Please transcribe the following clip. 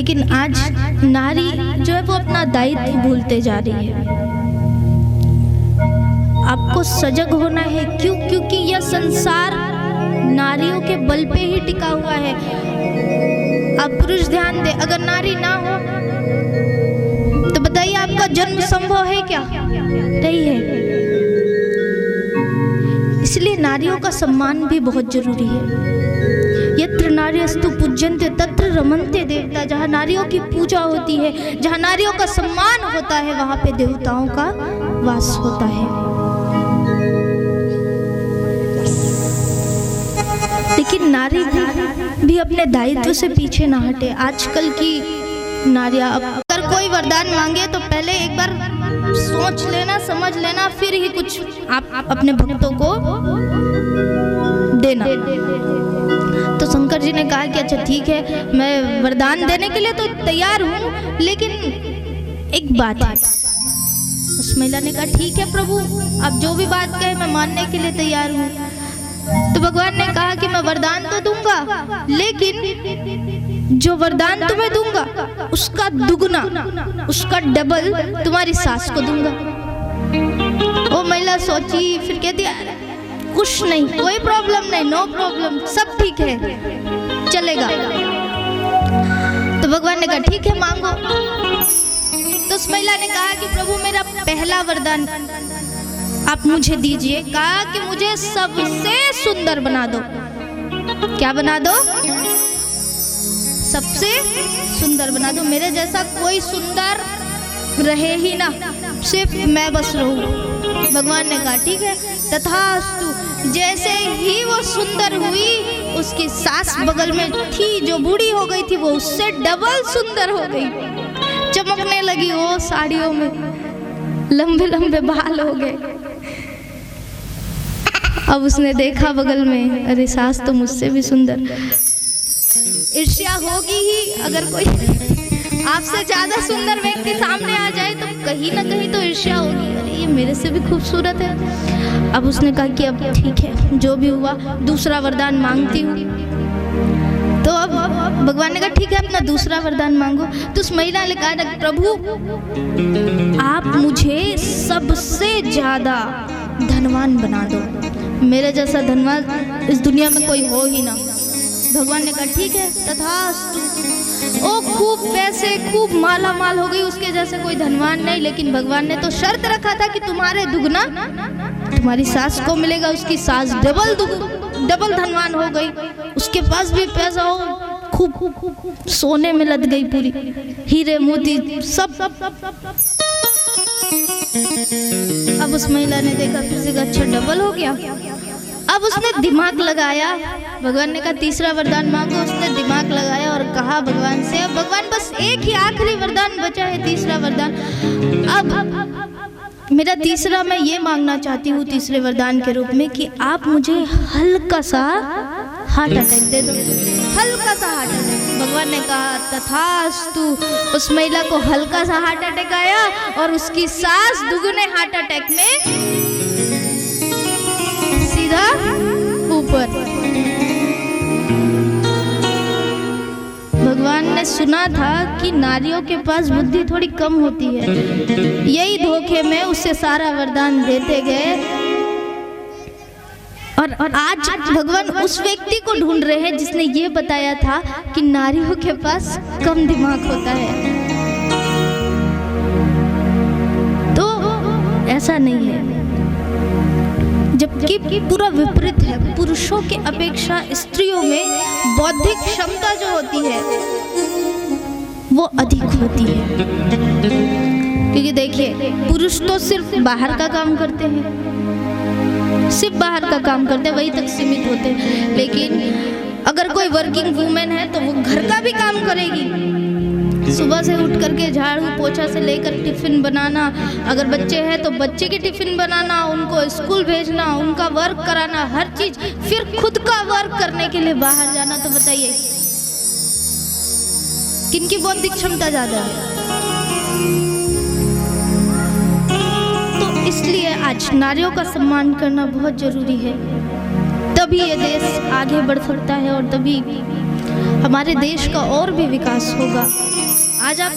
लेकिन आज नारी जो है वो अपना दायित्व भूलते जा रही है। आपको सजग होना है। क्यों? क्योंकि यह संसार नारियों के बल पे ही टिका हुआ है। आप पुरुष ध्यान दे, अगर नारी ना हो तो बताइए आपका जन्म संभव है क्या? नहीं है। इसलिए नारियों का सम्मान भी बहुत जरूरी है। यत्र नार्यस्तु पूज्यन्ते तत्र रमन्ते देवता। जहाँ नारियों की पूजा होती है, जहाँ नारियों का सम्मान होता है, वहाँ पे देवताओं का वास होता है। लेकिन नारी भी अपने दायित्व से पीछे ना हटे। आजकल की नारियां अगर कोई वरदान मांगे तो पहले एक बार सोच लेना, समझ लेना, फिर ही कुछ आप अपने भक्तों को देना। तो शंकर जी ने कहा कि अच्छा ठीक है, मैं वरदान देने के लिए तो तैयार हूँ, लेकिन एक बात है। उस महिला ने कहा ठीक है प्रभु, आप जो भी बात कहे मैं मानने के लिए तैयार हूँ। तो भगवान ने कहा कि मैं वरदान तो दूंगा, लेकिन जो वरदान तुम्हें दूंगा उसका दुगना, उसका डबल तुम्हारी सास को दूंगा। वो महिला सोची, फिर कहती कुछ नहीं, कोई प्रॉब्लम नहीं, नो प्रॉब्लम, सब ठीक है, चलेगा। तो भगवान ने कहा ठीक है मांगो। तो उस महिला ने कहा कि प्रभु मेरा पहला वरदान आप मुझे दीजिए। कहा कि मुझे सबसे सुंदर बना दो। क्या बना दो? सबसे सुंदर बना दो। मेरे जैसा कोई सुंदर रहे ही ना, सिर्फ मैं बस रहूं। भगवान ने कहा ठीक है, तथास्तु। जैसे ही वो सुंदर हुई, उसकी सास बगल में थी जो बूढ़ी हो गई थी, वो उससे डबल सुंदर हो गई, चमकने लगी। वो साड़ियों में लंबे लंबे बाल हो गए। अब उसने देखा बगल में, अरे सास तो मुझसे भी सुंदर। ईर्ष्या होगी ही। अगर कोई आपसे ज्यादा सुंदर व्यक्ति सामने आ जाए तो कहीं ना कहीं तो ईर्ष्या होगी, अरे ये मेरे से भी खूबसूरत है। अब उसने कहा कि अब ठीक है, जो भी हुआ दूसरा वरदान मांगती हूँ। तो अब भगवान ने कहा ठीक है, अपना दूसरा वरदान मांगो। तो उस महिला ने कहा प्रभु आप मुझे सबसे ज्यादा धनवान बना दो। मेरे जैसा धनवान इस दुनिया में कोई हो ही ना। भगवान ने कहा ठीक है, तथास्तु। ओ खूब पैसे, खूब माला माल हो गई, उसके जैसे कोई धनवान नहीं। लेकिन भगवान ने तो शर्त रखा था कि तुम्हारे दुगना तुम्हारी सास को मिलेगा। उसकी सास डबल धनवान हो गई, उसके पास भी पैसा हो, खूब सोने में लद गई, पूरी हीरे मोती सब। अब उस महिला ने देखा, फिर से अच्छा डबल हो गया। अब उसने दिमाग लगाया। भगवान ने कहा तीसरा वरदान मांगो। उसने दिमाग लगाया और कहा भगवान से, अब भगवान बस एक ही आखिरी वरदान बचा है, तीसरा वरदान। अब मेरा तीसरा, मैं ये मांगना चाहती हूँ तीसरे वरदान के रूप में कि आप मुझे हल्का सा हार्ट अटैक दे दो, हल्का सा हार्ट अटैक। भगवान ने कहा तथास्तु। उस महिला को हल्का सा हार्ट अटैक आया और उसकी सास दुगने हार्ट अटैक में सीधा ऊपर। भगवान ने सुना था कि नारियों के पास बुद्धि थोड़ी कम होती है, यही धोखे में उससे सारा वरदान देते गए। और आज भगवान उस व्यक्ति को ढूंढ रहे हैं जिसने ये बताया था कि नारियों के पास कम दिमाग होता है। तो ऐसा नहीं है, जबकि पूरा विपरीत है। पुरुषों के अपेक्षा स्त्रियों में बौद्धिक क्षमता जो होती है वो अधिक होती है। क्योंकि देखिए, पुरुष तो सिर्फ बाहर का काम करते हैं, सिर्फ बाहर का काम करते हैं, वही तक सीमित होते हैं। लेकिन अगर कोई वर्किंग वूमेन है तो वो घर का भी काम करेगी। सुबह से उठ करके झाड़ू पोछा से लेकर टिफिन बनाना, अगर बच्चे हैं तो बच्चे की टिफिन बनाना, उनको स्कूल भेजना, उनका वर्क कराना, हर चीज। फिर खुद का वर्क करने के लिए बाहर जाना। तो बताइए किनकी बौद्धिक क्षमता ज्यादा है? तो इसलिए आज नारियों का सम्मान करना बहुत जरूरी है। तभी ये देश आगे बढ़ सकता है और तभी हमारे देश का और भी विकास होगा। आज आप